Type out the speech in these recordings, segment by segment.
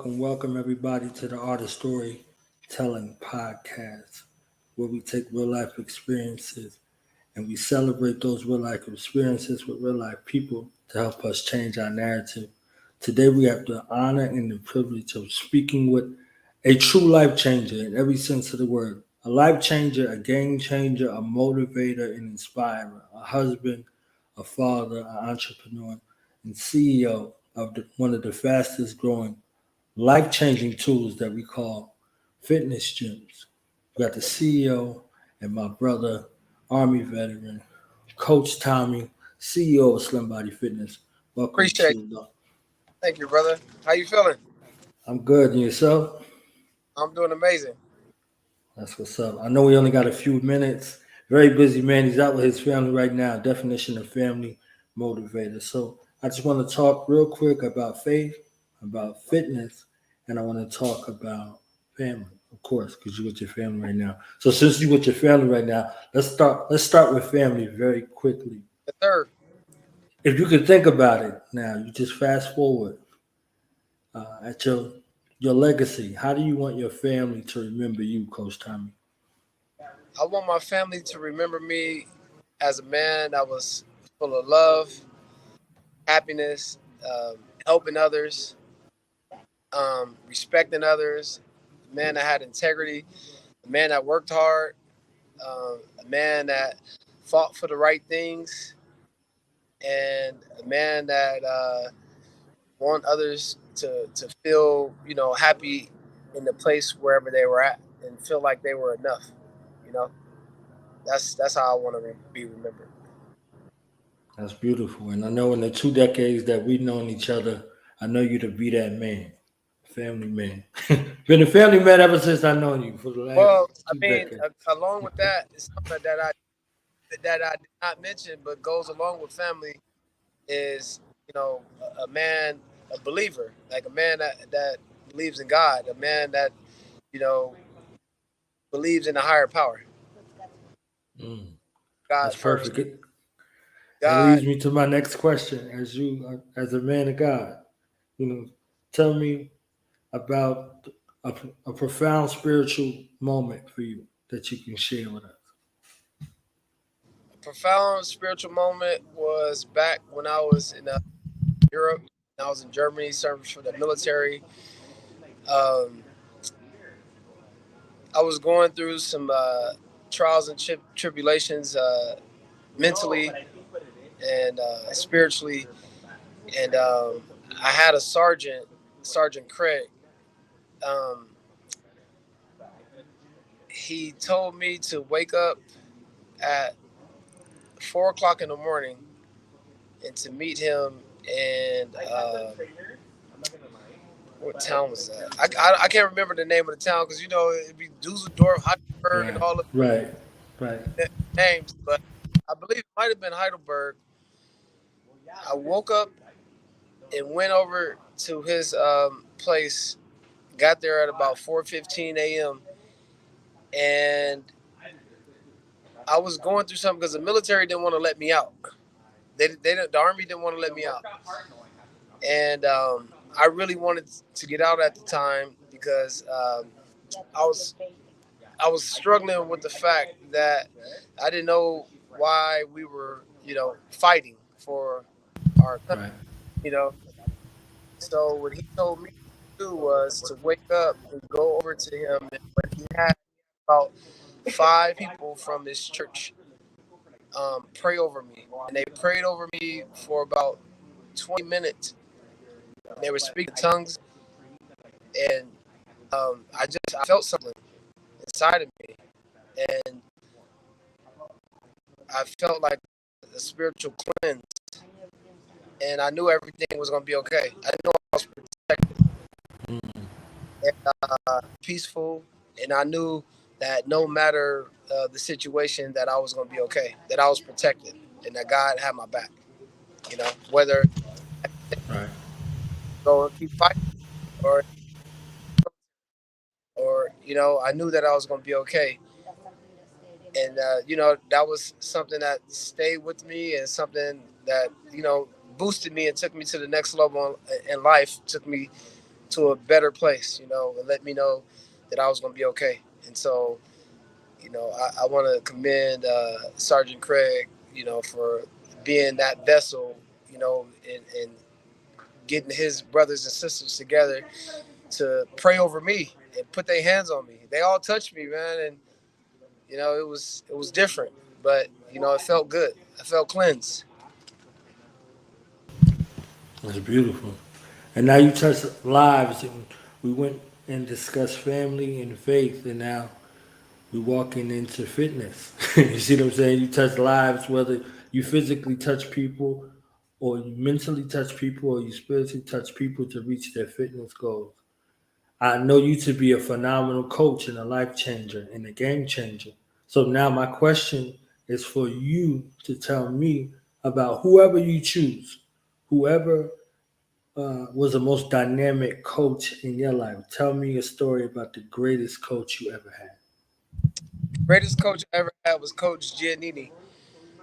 Welcome everybody to the Art of Storytelling podcast, where we take real life experiences and we celebrate those real life experiences with real life people to help us change our narrative. Today we have the honor and the privilege of speaking with a true life changer in every sense of the word. A life changer, a game changer, a motivator and inspirer, a husband, a father, an entrepreneur, and CEO of one of the fastest growing life-changing tools that we call fitness gyms. We got the CEO and my brother, Army veteran, Coach Tommie, CEO of Slim Body Fitness. Welcome. Appreciate it. Thank you, brother. How you feeling? I'm good. And yourself? I'm doing amazing. That's what's up. I know we only got a few minutes. Very busy man. He's out with his family right now. Definition of family motivator. So I just want to talk real quick about faith, about fitness, and I want to talk about family, of course, because you're with your family right now. So since you're with your family right now, let's start with family very quickly. Yes, sir. If you could think about it now, you just fast forward at your legacy. How do you want your family to remember you, Coach Tommie? I want my family to remember me as a man that was full of love, happiness, helping others, respecting others, a man that had integrity, a man that worked hard, a man that fought for the right things, and a man that want others to feel, happy in the place wherever they were at and feel like they were enough. That's how I want to be remembered. That's beautiful. And I know in the 2 decades that we've known each other, I know you to be that man, family man. Been a family man ever since I known you for the last 2 decades. Along with that, it's something that I did not mention, but goes along with family is, a man, a believer, like a man that believes in God, a man that, believes in a higher power. God That's first. Perfect. God. That leads me to my next question. As a man of God, tell me about a profound spiritual moment for you that you can share with us. A profound spiritual moment was back when I was in Europe. I was in Germany serving for the military. I was going through some trials and tribulations mentally and spiritually. And I had a Sergeant Craig. He told me to wake up at 4 o'clock in the morning and to meet him in what town was that? I can't remember the name of the town because it'd be Dusseldorf, Heidelberg, and all of right names, but I believe it might have been Heidelberg. I woke up and went over to his place. Got there at about 4:15 a.m. and I was going through something because the military didn't want to let me out. The Army didn't want to let me out, and I really wanted to get out at the time because I was struggling with the fact that I didn't know why we were, fighting for our country, So what he told me to do was to wake up and go over to him, and when he had about 5 people from this church pray over me, and they prayed over me for about 20 minutes. And they were speaking tongues, and I felt something inside of me, and I felt like a spiritual cleanse, and I knew everything was gonna be okay. I knew I was protected and peaceful, and I knew that no matter the situation, that I was gonna be okay, that I was protected, and that God had my back. You know, whether Right. go and keep fighting or I knew that I was gonna be okay. And that was something that stayed with me, and something that boosted me and took me to the next level in life, took me to a better place, and let me know that I was going to be okay. And so I want to commend Sergeant Craig, for being that vessel, and getting his brothers and sisters together to pray over me and put their hands on me. They all touched me, man, and it was different, but it felt good. I felt cleansed. That's beautiful. And now you touch lives, and we went and discussed family and faith, and now we're walking into fitness. You see what I'm saying? You touch lives, whether you physically touch people, or you mentally touch people, or you spiritually touch people to reach their fitness goals. I know you to be a phenomenal coach and a life changer and a game changer. So now my question is for you to tell me about whoever you choose, whoever was the most dynamic coach in your life. Tell me a story about the greatest coach you ever had. Greatest coach I ever had was Coach Giannini.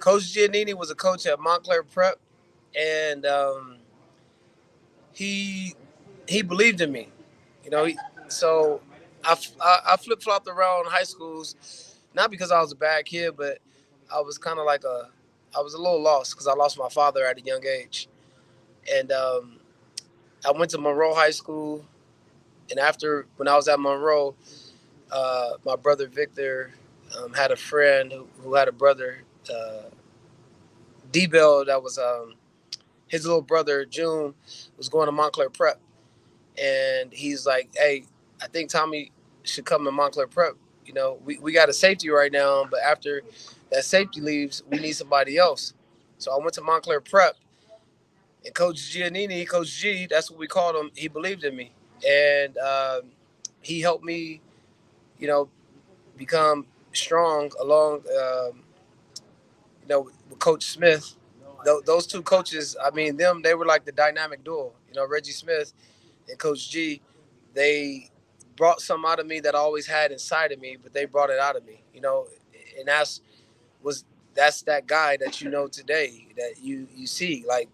Coach Giannini was a coach at Montclair Prep, and he he believed in me. So I flip flopped around high schools, not because I was a bad kid, but I was kind of like I was a little lost because I lost my father at a young age, and I went to Monroe High School, and after when I was at Monroe, my brother Victor had a friend who had a brother, D Bell, that was his little brother June was going to Montclair Prep, and he's like, "Hey, I think Tommie should come to Montclair Prep. We got a safety right now, but after that safety leaves, we need somebody else." So I went to Montclair Prep, and Coach Giannini, Coach G, that's what we called him. He believed in me, and he helped me, you know, become strong along, with Coach Smith. Those two coaches, I mean, they were like the dynamic duo. Reggie Smith and Coach G, they brought some out of me that I always had inside of me, but they brought it out of me. And was that's that guy that today, that you see, like,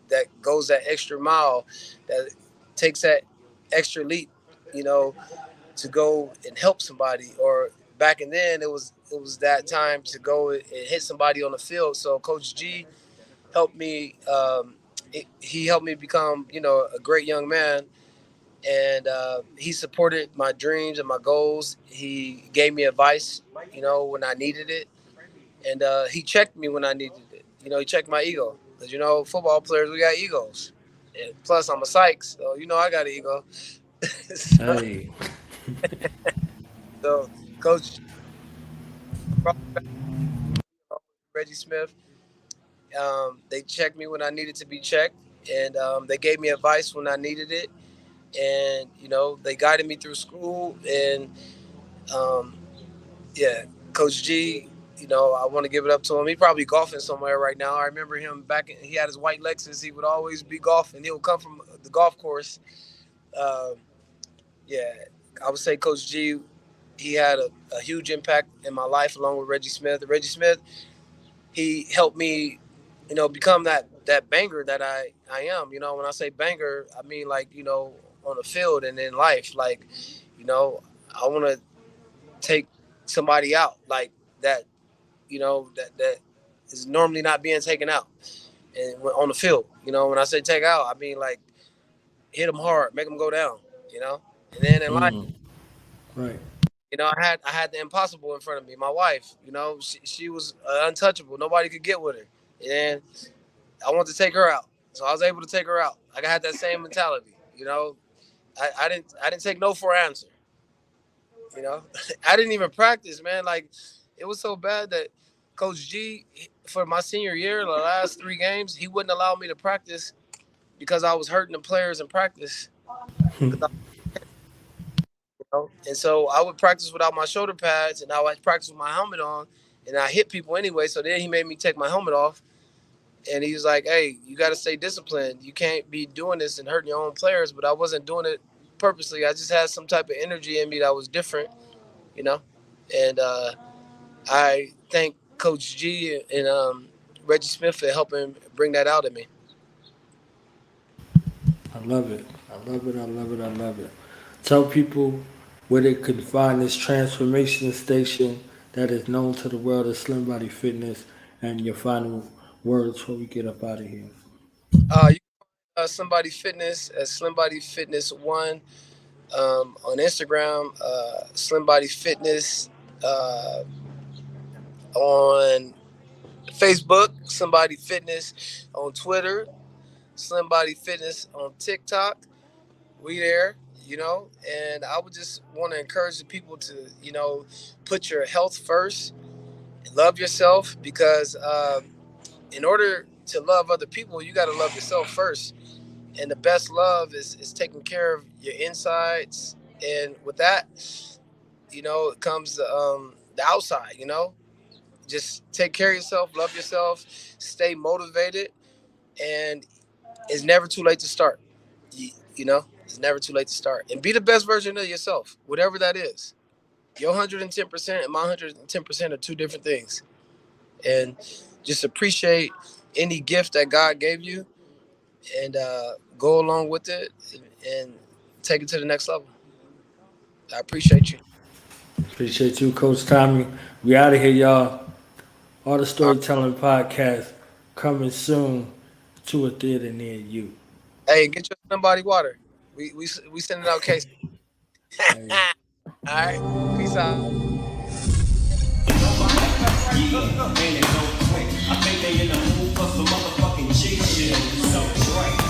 that goes that extra mile, that takes that extra leap, you know, to go and help somebody. Or back and then it was that time to go and hit somebody on the field. So Coach G helped me. He helped me become, a great young man, and he supported my dreams and my goals. He gave me advice, when I needed it, and he checked me when I needed it. He checked my ego, because football players, we got egos. And plus, I'm a Sykes, so I got an ego. so, Hey, so Coach brought me back, Reggie Smith. They checked me when I needed to be checked, and they gave me advice when I needed it, and they guided me through school. And um, yeah, Coach G, I want to give it up to him. He probably golfing somewhere right now. I remember him he had his white Lexus. He would always be golfing. He would come from the golf course. Um, yeah, I would say Coach G, he had a huge impact in my life, along with Reggie Smith. Reggie Smith, he helped me, become that banger that I am. When I say banger, I mean, like, on the field and in life. Like, I want to take somebody out like that, that is normally not being taken out, and on the field. When I say take out, I mean, like, hit them hard, make them go down. And then in life, right. You know, I had the impossible in front of me. My wife, you know, she was untouchable. Nobody could get with her, and I wanted to take her out. So I was able to take her out. Like I had that same mentality. You know, I didn't take no for an answer. You know, I didn't even practice, man. Like it was so bad that Coach G, for my senior year, the last 3 games, he wouldn't allow me to practice because I was hurting the players in practice. And so I would practice without my shoulder pads, and I would practice with my helmet on, and I hit people anyway. So then he made me take my helmet off, and he was like, "Hey, you got to stay disciplined. You can't be doing this and hurting your own players." But I wasn't doing it purposely. I just had some type of energy in me that was different, you know. And I thank Coach G and Reggie Smith for helping bring that out in me. I love it. I love it. I love it. I love it. Tell people where they can find this transformation station that is known to the world of Slim Body Fitness, and your final words before we get up out of here. You Slim Body Fitness at Slim Body Fitness One on Instagram, Slim Body Fitness on Facebook, Slim Body Fitness on Twitter, Slim Body Fitness on TikTok. We there, you know, and I would just want to encourage the people to, you know, put your health first, love yourself, because in order to love other people, you got to love yourself first. And the best love is taking care of your insides. And with that, you know, it comes the outside, you know. Just take care of yourself, love yourself, stay motivated, and it's never too late to start. You know, it's never too late to start. And be the best version of yourself, whatever that is. Your 110% and my 110% are two different things. And just appreciate any gift that God gave you, and go along with it, and take it to the next level. I appreciate you. Appreciate you, Coach Tommie. We out of here, y'all. All the Uh, Storytelling Podcast coming soon to a theater near you. hey, get your somebody water. We sending out cases. Hey. All right. Peace out. Yeah, and they don't quit. I think they in the mood for some motherfucking G shit. So right.